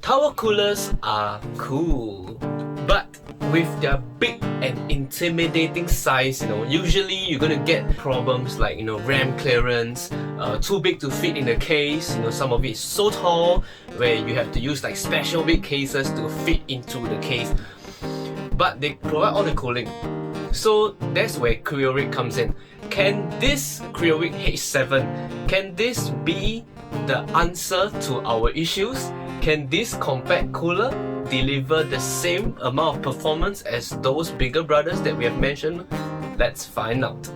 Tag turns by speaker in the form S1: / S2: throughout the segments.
S1: Tower coolers are cool, but with their big and intimidating size, usually you're gonna get problems like, RAM clearance, too big to fit in the case, some of it is so tall where you have to use like special big cases to fit into the case. But they provide all the cooling. So that's where Cryorig comes in. Can this Cryorig H7, can this be the answer to our issues? Can this compact cooler deliver the same amount of performance as those bigger brothers that we have mentioned? Let's find out.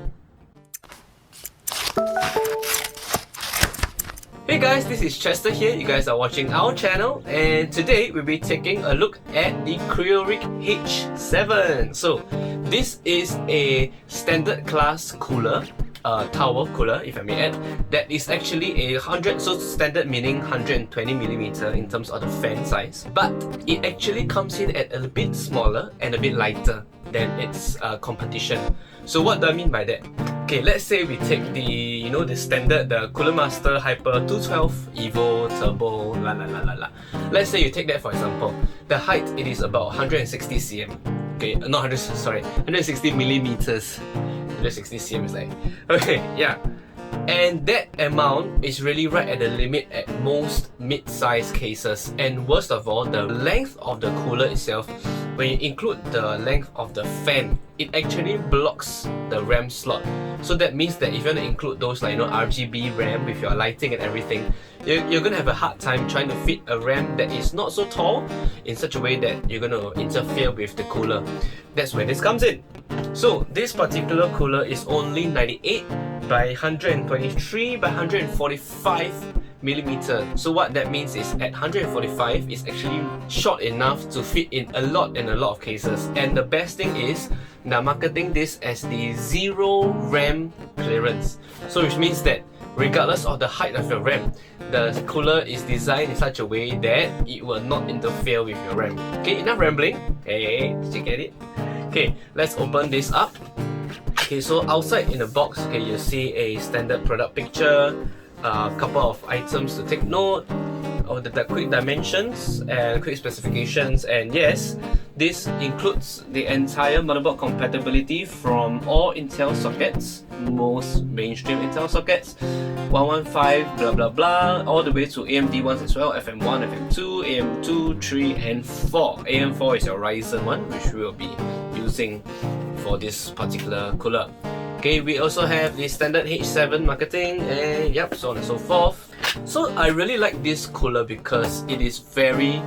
S1: Hey guys, this is Chester here. You guys are watching our channel, and today we'll be taking a look at the Cryorig H7. So this is a standard class cooler, tower cooler if I may add, that is actually a 100, so standard meaning 120mm in terms of the fan size, but it actually comes in at a bit smaller and a bit lighter than its competition. So what do I mean by that? Okay, let's say we take the the standard, the Cooler Master Hyper 212 Evo Turbo Let's say you take that for example. The height, it is about 160 cm. Okay, not 100, sorry, 160 millimeters. 160 cm is like, okay, yeah. And that amount is really right at the limit at most mid-size cases. And worst of all, the length of the cooler itself, when you include the length of the fan, it actually blocks the RAM slot. So that means that if you want to include those like RGB RAM with your lighting and everything, you're gonna have a hard time trying to fit a RAM that is not so tall in such a way that you're gonna interfere with the cooler. That's where this comes in. So this particular cooler is only 98 by 123 by 145mm. So what that means is at 145 it's actually short enough to fit in a lot of cases. And the best thing is they're marketing this as the zero RAM clearance. So which means that regardless of the height of your RAM, the cooler is designed in such a way that it will not interfere with your RAM. Okay, enough rambling. Hey, did you get it? Okay, let's open this up. Okay, so outside in the box, okay, you see a standard product picture, a couple of items to take note of the quick dimensions and quick specifications. And yes, this includes the entire motherboard compatibility from all Intel sockets, most mainstream Intel sockets, 115 blah blah blah, all the way to AMD ones as well, FM1, FM2, AM2, 3 and 4. AM4 is your Ryzen one, which we will be using for this particular cooler. Okay, we also have the standard H7 marketing and yep, so on and so forth. So I really like this cooler because it is very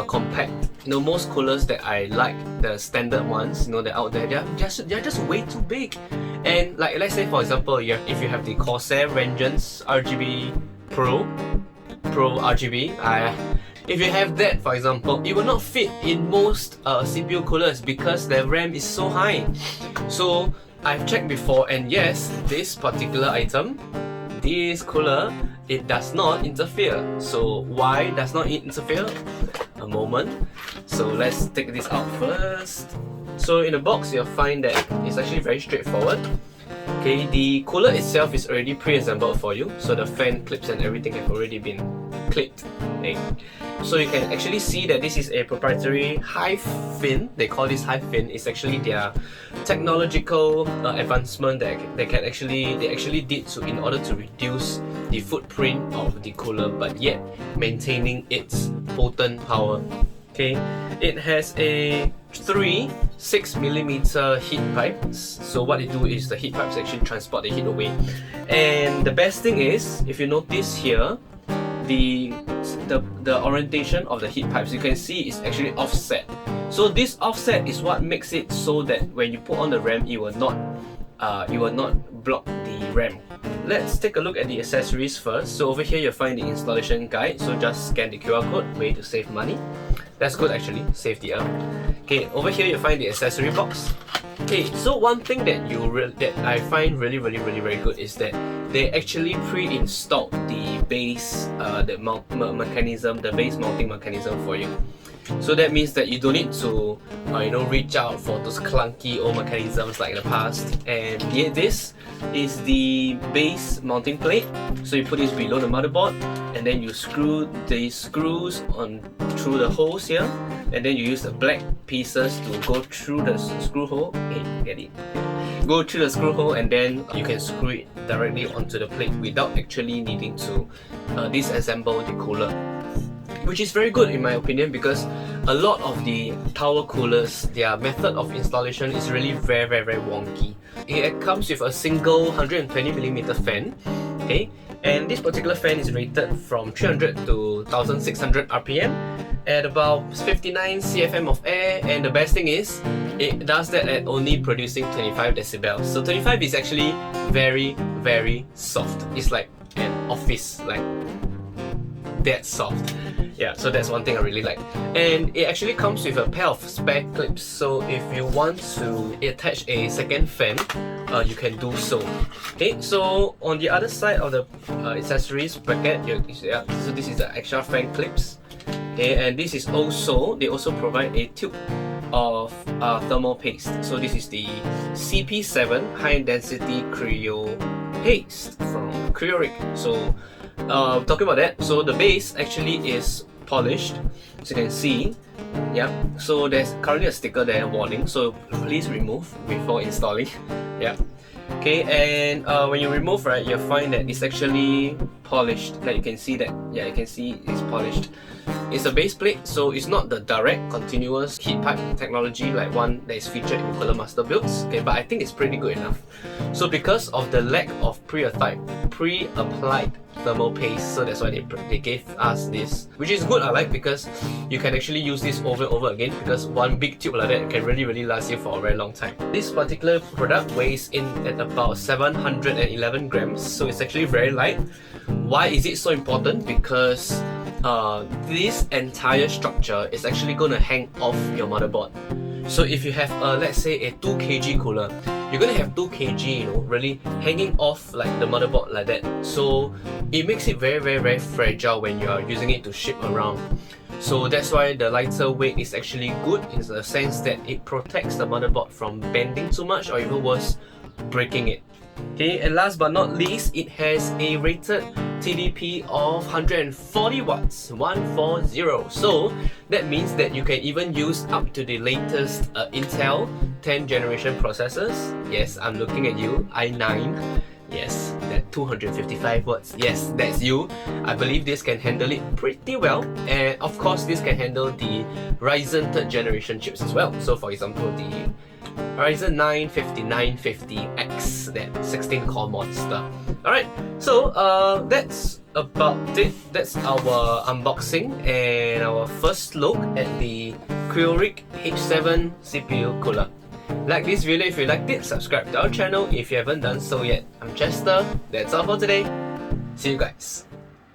S1: compact. Most coolers that I like, the standard ones, they're out there, they're just way too big. And like, let's say for example, if you have the Corsair Vengeance RGB Pro RGB, if you have that for example, it will not fit in most CPU coolers because the RAM is so high. So I've checked before, and yes, this particular item, this cooler, it does not interfere. So why does not it interfere? A moment. So let's take this out first. So in the box you'll find that it's actually very straightforward. Okay, the cooler itself is already pre-assembled for you, so the fan clips and everything have already been clipped. Okay. So you can actually see that this is a proprietary hive fin. They call this hive fin. It's actually their technological advancement that they actually did in order to reduce the footprint of the cooler, but yet maintaining its potent power. Okay, it has a 3 6mm heat pipes. So what they do is the heat pipes actually transport the heat away. And the best thing is, if you notice here, the orientation of the heat pipes, you can see it's actually offset. So this offset is what makes it so that when you put on the RAM, it will not block the RAM. Let's take a look at the accessories first. So over here you'll find the installation guide. So just scan the QR code, way to save money. That's good actually, save the Okay, over here you'll find the accessory box. Okay, so one thing that I find really very good is that they actually pre-installed the base mechanism, the base mounting mechanism for you. So that means that you don't need to reach out for those clunky old mechanisms like in the past. And yeah, this is the base base mounting plate. So you put this below the motherboard, and then you screw the screws on through the holes here, and then you use the black pieces to go through the screw hole. Hey, get it? Go through the screw hole, and then you can screw it directly onto the plate without actually needing to disassemble the cooler, which is very good in my opinion, because a lot of the tower coolers, their method of installation is really very wonky. It comes with a single 120mm fan, okay, and this particular fan is rated from 300 to 1600 RPM at about 59 CFM of air, and the best thing is it does that at only producing 25 decibels. So 25 is actually very soft. It's like an office, like that soft. Yeah, so that's one thing I really like. And it actually comes with a pair of spare clips, so if you want to attach a second fan, you can do so. Okay, so on the other side of the accessories bracket, so this is the extra fan clips. Okay, and this is also, they also provide a tube of thermal paste. So this is the CP7 high density cryo paste from Cryorig. So talking about that, so the base actually is polished, as you can see. Yeah, so there's currently a sticker there, warning, so please remove before installing. Yeah. Okay, and when you remove, right, you'll find that it's actually polished. Like you can see that, yeah, you can see it's polished. It's a base plate, so it's not the direct continuous heat pipe technology like one that is featured in Cooler Master builds. Okay, but I think it's pretty good enough. So because of the lack of pre-applied thermal paste, so that's why they gave us this, which is good, I like, because you can actually use this over and over again, because one big tube like that can really last you for a very long time. This particular product weighs in at about 711 grams, so it's actually very light. Why is it so important? Because this entire structure is actually going to hang off your motherboard. So if you have let's say a 2 kg cooler, you're going to have 2 kg, you know, really hanging off like the motherboard like that. So it makes it very fragile when you are using it to ship around. So that's why the lighter weight is actually good, in the sense that it protects the motherboard from bending too much, or even worse, breaking it. Okay, and last but not least, it has a rated TDP of 140 watts, 140. So that means that you can even use up to the latest Intel 10th generation processors. Yes, I'm looking at you, i9. Yes, that 255 watts. Yes, that's you. I believe this can handle it pretty well. And of course, this can handle the Ryzen 3rd generation chips as well. So for example, the Ryzen 9 5950X, that 16-core monster. Alright, so that's about it. That's our unboxing and our first look at the Cryorig H7 CPU cooler. Like this video if you liked it, subscribe to our channel if you haven't done so yet. I'm Chester, that's all for today. See you guys.